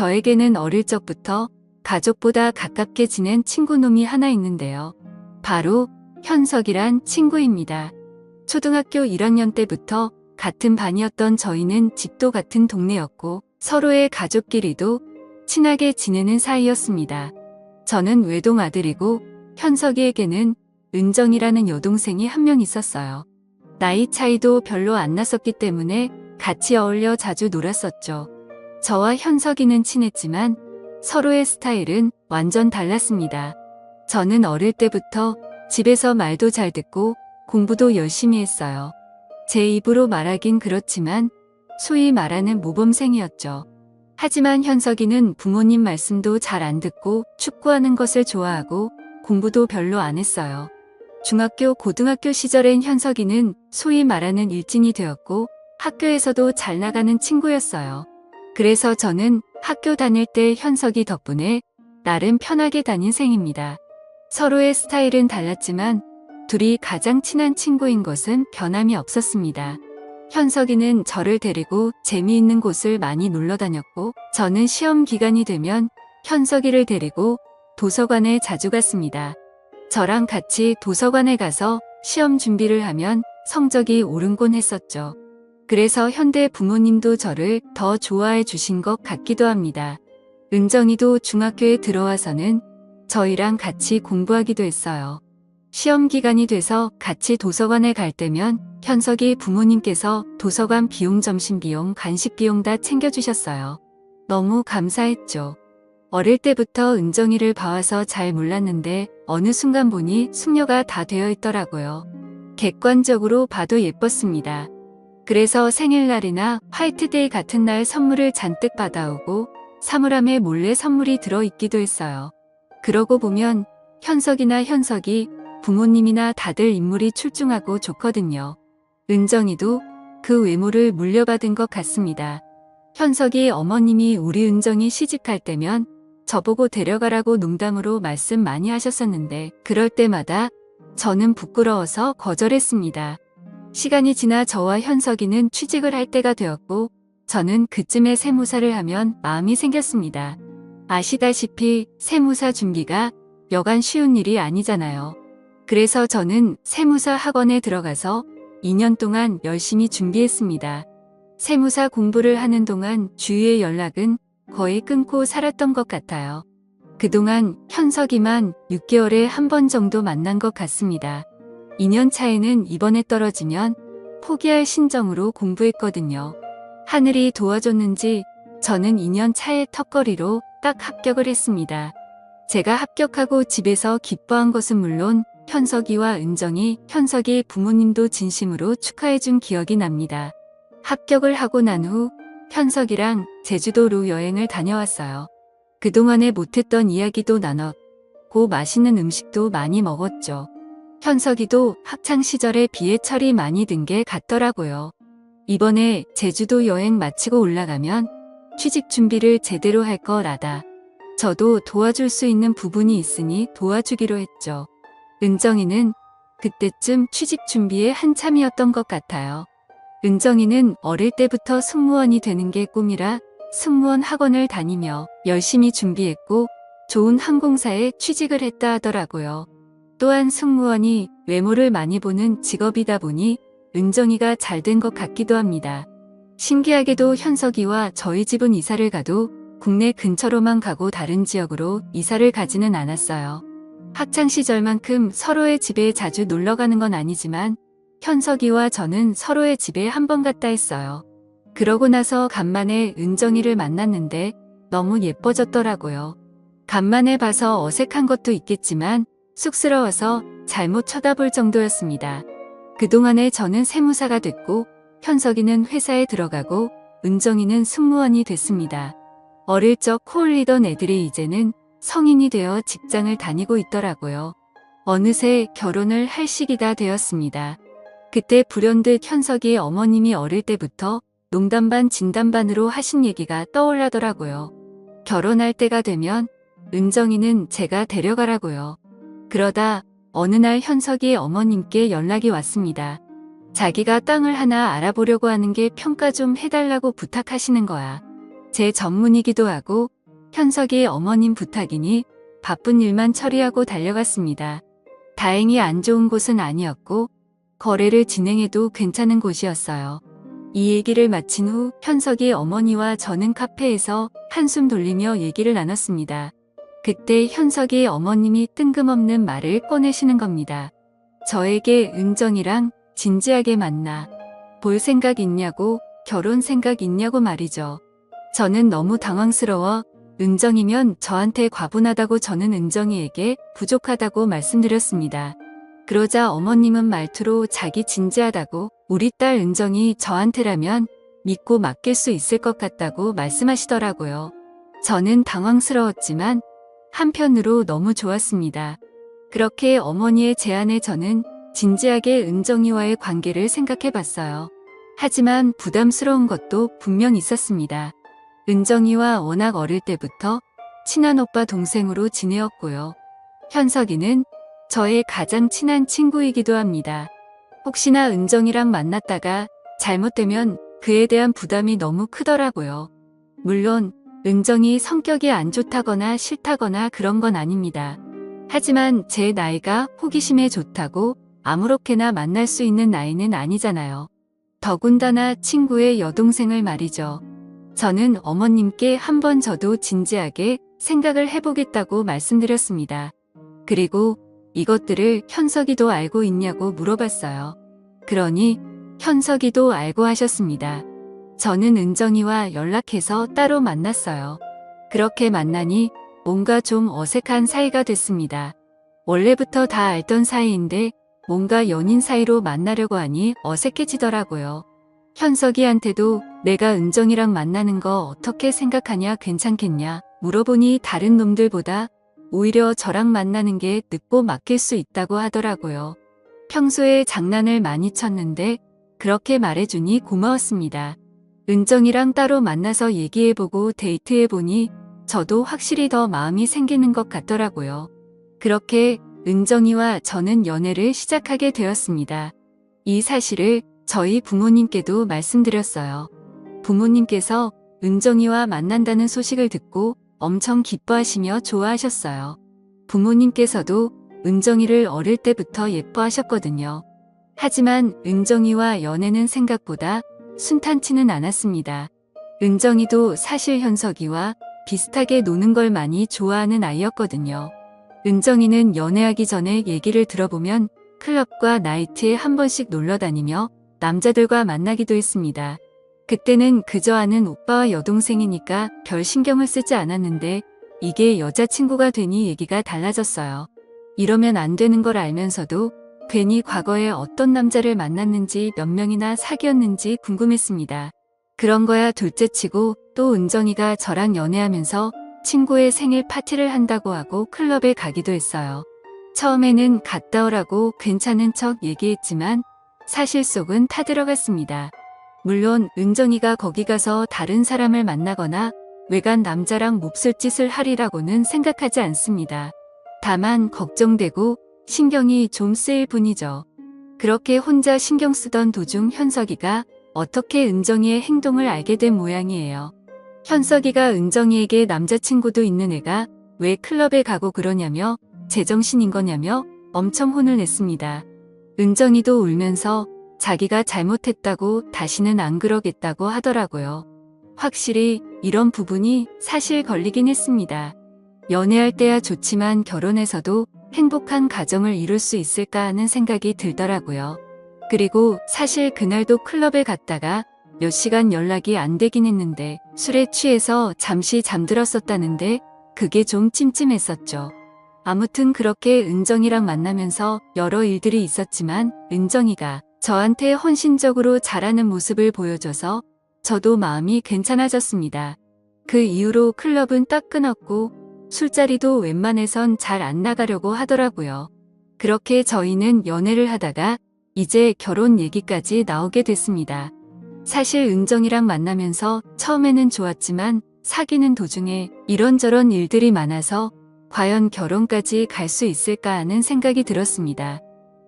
저에게는 어릴 적부터 가족보다 가깝게 지낸 친구놈이 하나 있는데요. 바로 현석이란 친구입니다. 초등학교 1학년 때부터 같은 반이었던 저희는 집도 같은 동네였고 서로의 가족끼리도 친하게 지내는 사이였습니다. 저는 외동 아들이고 현석이에게는 은정이라는 여동생이 한 명 있었어요. 나이 차이도 별로 안 났었기 때문에 같이 어울려 자주 놀았었죠. 저와 현석이는 친했지만 서로의 스타일은 완전 달랐습니다. 저는 어릴 때부터 집에서 말도 잘 듣고 공부도 열심히 했어요. 제 입으로 말하긴 그렇지만 소위 말하는 모범생이었죠. 하지만 현석이는 부모님 말씀도 잘 안 듣고 축구하는 것을 좋아하고 공부도 별로 안 했어요. 중학교, 고등학교 시절엔 현석이는 소위 말하는 일진이 되었고 학교에서도 잘 나가는 친구였어요. 그래서 저는 학교 다닐 때 현석이 덕분에 나름 편하게 다닌 셈입니다. 서로의 스타일은 달랐지만 둘이 가장 친한 친구인 것은 변함이 없었습니다. 현석이는 저를 데리고 재미있는 곳을 많이 놀러 다녔고 저는 시험 기간이 되면 현석이를 데리고 도서관에 자주 갔습니다. 저랑 같이 도서관에 가서 시험 준비를 하면 성적이 오르곤 했었죠. 그래서 현대 부모님도 저를 더 좋아해 주신 것 같기도 합니다. 은정이도 중학교에 들어와서는 저희랑 같이 공부하기도 했어요. 시험 기간이 돼서 같이 도서관에 갈 때면 현석이 부모님께서 도서관 비용, 점심 비용, 간식 비용 다 챙겨주셨어요. 너무 감사했죠. 어릴 때부터 은정이를 봐와서 잘 몰랐는데 어느 순간 보니 숙녀가 다 되어 있더라고요. 객관적으로 봐도 예뻤습니다. 그래서 생일날이나 화이트데이 같은 날 선물을 잔뜩 받아오고 사물함에 몰래 선물이 들어있기도 했어요. 그러고 보면 현석이나 현석이 부모님이나 다들 인물이 출중하고 좋거든요. 은정이도 그 외모를 물려받은 것 같습니다. 현석이 어머님이 우리 은정이 시집갈 때면 저보고 데려가라고 농담으로 말씀 많이 하셨었는데 그럴 때마다 저는 부끄러워서 거절했습니다. 시간이 지나 저와 현석이는 취직을 할 때가 되었고 저는 그쯤에 세무사를 하면 마음이 생겼습니다. 아시다시피 세무사 준비가 여간 쉬운 일이 아니잖아요. 그래서 저는 세무사 학원에 들어가서 2년 동안 열심히 준비했습니다. 세무사 공부를 하는 동안 주위의 연락은 거의 끊고 살았던 것 같아요. 그동안 현석이만 6개월에 한 번 정도 만난 것 같습니다. 2년 차에는 이번에 떨어지면 포기할 심정으로 공부했거든요. 하늘이 도와줬는지 저는 2년 차의 턱걸이로 딱 합격을 했습니다. 제가 합격하고 집에서 기뻐한 것은 물론 현석이와 은정이, 현석이 부모님도 진심으로 축하해준 기억이 납니다. 합격을 하고 난 후 현석이랑 제주도로 여행을 다녀왔어요. 그동안에 못했던 이야기도 나눴고 맛있는 음식도 많이 먹었죠. 현석이도 학창시절에 비에 철이 많이 든 게 같더라고요. 이번에 제주도 여행 마치고 올라가면 취직 준비를 제대로 할 거라다. 저도 도와줄 수 있는 부분이 있으니 도와주기로 했죠. 은정이는 그때쯤 취직 준비에 한참이었던 것 같아요. 은정이는 어릴 때부터 승무원이 되는 게 꿈이라 승무원 학원을 다니며 열심히 준비했고 좋은 항공사에 취직을 했다 하더라고요. 또한 승무원이 외모를 많이 보는 직업이다 보니 은정이가 잘 된 것 같기도 합니다. 신기하게도 현석이와 저희 집은 이사를 가도 국내 근처로만 가고 다른 지역으로 이사를 가지는 않았어요. 학창시절만큼 서로의 집에 자주 놀러가는 건 아니지만 현석이와 저는 서로의 집에 한 번 갔다 했어요. 그러고 나서 간만에 은정이를 만났는데 너무 예뻐졌더라고요. 간만에 봐서 어색한 것도 있겠지만 쑥스러워서 잘못 쳐다볼 정도였습니다. 그동안에 저는 세무사가 됐고 현석이는 회사에 들어가고 은정이는 승무원이 됐습니다. 어릴 적 코올리던 애들이 이제는 성인이 되어 직장을 다니고 있더라고요. 어느새 결혼을 할 시기가 되었습니다. 그때 불현듯 현석이의 어머님이 어릴 때부터 농담 반 진담 반으로 하신 얘기가 떠올라더라고요. 결혼할 때가 되면 은정이는 제가 데려가라고요. 그러다 어느 날 현석이의 어머님께 연락이 왔습니다. 자기가 땅을 하나 알아보려고 하는 게 평가 좀 해달라고 부탁하시는 거야. 제 전문이기도 하고 현석이의 어머님 부탁이니 바쁜 일만 처리하고 달려갔습니다. 다행히 안 좋은 곳은 아니었고 거래를 진행해도 괜찮은 곳이었어요. 이 얘기를 마친 후 현석이 어머니와 저는 카페에서 한숨 돌리며 얘기를 나눴습니다. 그때 현석이 어머님이 뜬금없는 말을 꺼내시는 겁니다. 저에게 은정이랑 진지하게 만나 볼 생각 있냐고, 결혼 생각 있냐고 말이죠. 저는 너무 당황스러워 은정이면 저한테 과분하다고 저는 은정이에게 부족하다고 말씀드렸습니다. 그러자 어머님은 말투로 자기 진지하다고 우리 딸 은정이 저한테라면 믿고 맡길 수 있을 것 같다고 말씀하시더라고요. 저는 당황스러웠지만 한편으로 너무 좋았습니다. 그렇게 어머니의 제안에 저는 진지하게 은정이와의 관계를 생각해 봤어요. 하지만 부담스러운 것도 분명 있었습니다. 은정이와 워낙 어릴 때부터 친한 오빠 동생으로 지내었고요. 현석이는 저의 가장 친한 친구이기도 합니다. 혹시나 은정이랑 만났다가 잘못되면 그에 대한 부담이 너무 크더라고요. 물론 은정이 성격이 안 좋다거나 싫다거나 그런 건 아닙니다. 하지만 제 나이가 호기심에 좋다고 아무렇게나 만날 수 있는 나이는 아니잖아요. 더군다나 친구의 여동생을 말이죠. 저는 어머님께 한번 저도 진지하게 생각을 해보겠다고 말씀드렸습니다. 그리고 이것들을 현석이도 알고 있냐고 물어봤어요. 그러니 현석이도 알고 하셨습니다. 저는 은정이와 연락해서 따로 만났어요. 그렇게 만나니 뭔가 좀 어색한 사이가 됐습니다. 원래부터 다 알던 사이인데 뭔가 연인 사이로 만나려고 하니 어색해지더라고요. 현석이한테도 내가 은정이랑 만나는 거 어떻게 생각하냐, 괜찮겠냐 물어보니 다른 놈들보다 오히려 저랑 만나는 게 늦고 맡길 수 있다고 하더라고요. 평소에 장난을 많이 쳤는데 그렇게 말해주니 고마웠습니다. 은정이랑 따로 만나서 얘기해보고 데이트해보니 저도 확실히 더 마음이 생기는 것 같더라고요. 그렇게 은정이와 저는 연애를 시작하게 되었습니다. 이 사실을 저희 부모님께도 말씀드렸어요. 부모님께서 은정이와 만난다는 소식을 듣고 엄청 기뻐하시며 좋아하셨어요. 부모님께서도 은정이를 어릴 때부터 예뻐하셨거든요. 하지만 은정이와 연애는 생각보다 순탄치는 않았습니다. 은정이도 사실 현석이와 비슷하게 노는 걸 많이 좋아하는 아이였거든요. 은정이는 연애하기 전에 얘기를 들어보면 클럽과 나이트에 한 번씩 놀러 다니며 남자들과 만나기도 했습니다. 그때는 그저 아는 오빠와 여동생이니까 별 신경을 쓰지 않았는데 이게 여자친구가 되니 얘기가 달라졌어요. 이러면 안 되는 걸 알면서도 괜히 과거에 어떤 남자를 만났는지 몇 명이나 사귀었는지 궁금했습니다. 그런 거야 둘째치고 또 은정이가 저랑 연애하면서 친구의 생일 파티를 한다고 하고 클럽에 가기도 했어요. 처음에는 갔다 오라고 괜찮은 척 얘기했지만 사실 속은 타들어갔습니다. 물론 은정이가 거기 가서 다른 사람을 만나거나 외간 남자랑 몹쓸 짓을 하리라고는 생각하지 않습니다. 다만 걱정되고 신경이 좀 쓰일 뿐이죠. 그렇게 혼자 신경 쓰던 도중 현석이가 어떻게 은정이의 행동을 알게 된 모양이에요. 현석이가 은정이에게 남자친구도 있는 애가 왜 클럽에 가고 그러냐며 제정신인 거냐며 엄청 혼을 냈습니다. 은정이도 울면서 자기가 잘못했다고 다시는 안 그러겠다고 하더라고요. 확실히 이런 부분이 사실 걸리긴 했습니다. 연애할 때야 좋지만 결혼해서도 행복한 가정을 이룰 수 있을까 하는 생각이 들더라고요. 그리고 사실 그날도 클럽에 갔다가 몇 시간 연락이 안 되긴 했는데 술에 취해서 잠시 잠들었었다는데 그게 좀 찜찜했었죠. 아무튼 그렇게 은정이랑 만나면서 여러 일들이 있었지만 은정이가 저한테 헌신적으로 잘하는 모습을 보여줘서 저도 마음이 괜찮아졌습니다. 그 이후로 클럽은 딱 끊었고 술자리도 웬만해선 잘 안 나가려고 하더라고요. 그렇게 저희는 연애를 하다가 이제 결혼 얘기까지 나오게 됐습니다. 사실 은정이랑 만나면서 처음에는 좋았지만 사귀는 도중에 이런저런 일들이 많아서 과연 결혼까지 갈 수 있을까 하는 생각이 들었습니다.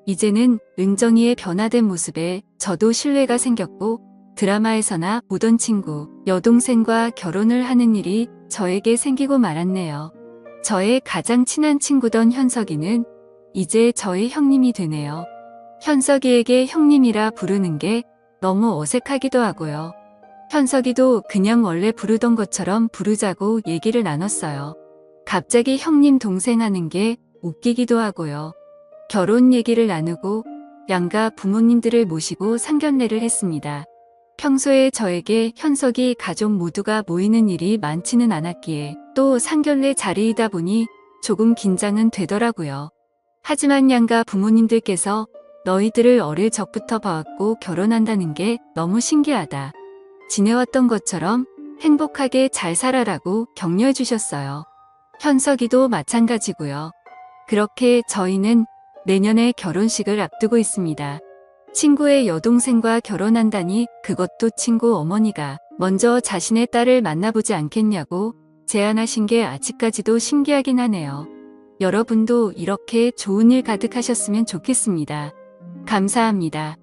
이제는 은정이의 변화된 모습에 저도 신뢰가 생겼고 드라마에서나 보던 친구, 여동생과 결혼을 하는 일이 저에게 생기고 말았네요. 저의 가장 친한 친구던 현석이는 이제 저의 형님이 되네요. 현석이에게 형님이라 부르는 게 너무 어색하기도 하고요. 현석이도 그냥 원래 부르던 것처럼 부르자고 얘기를 나눴어요. 갑자기 형님 동생 하는 게 웃기기도 하고요. 결혼 얘기를 나누고 양가 부모님들을 모시고 상견례를 했습니다. 평소에 저에게 현석이 가족 모두가 모이는 일이 많지는 않았기에 또 상견례 자리이다 보니 조금 긴장은 되더라고요. 하지만 양가 부모님들께서 너희들을 어릴 적부터 봐왔고 결혼한다는 게 너무 신기하다. 지내왔던 것처럼 행복하게 잘 살아라고 격려해 주셨어요. 현석이도 마찬가지고요. 그렇게 저희는 내년에 결혼식을 앞두고 있습니다. 친구의 여동생과 결혼한다니 그것도 친구 어머니가 먼저 자신의 딸을 만나보지 않겠냐고 제안하신 게 아직까지도 신기하긴 하네요. 여러분도 이렇게 좋은 일 가득하셨으면 좋겠습니다. 감사합니다.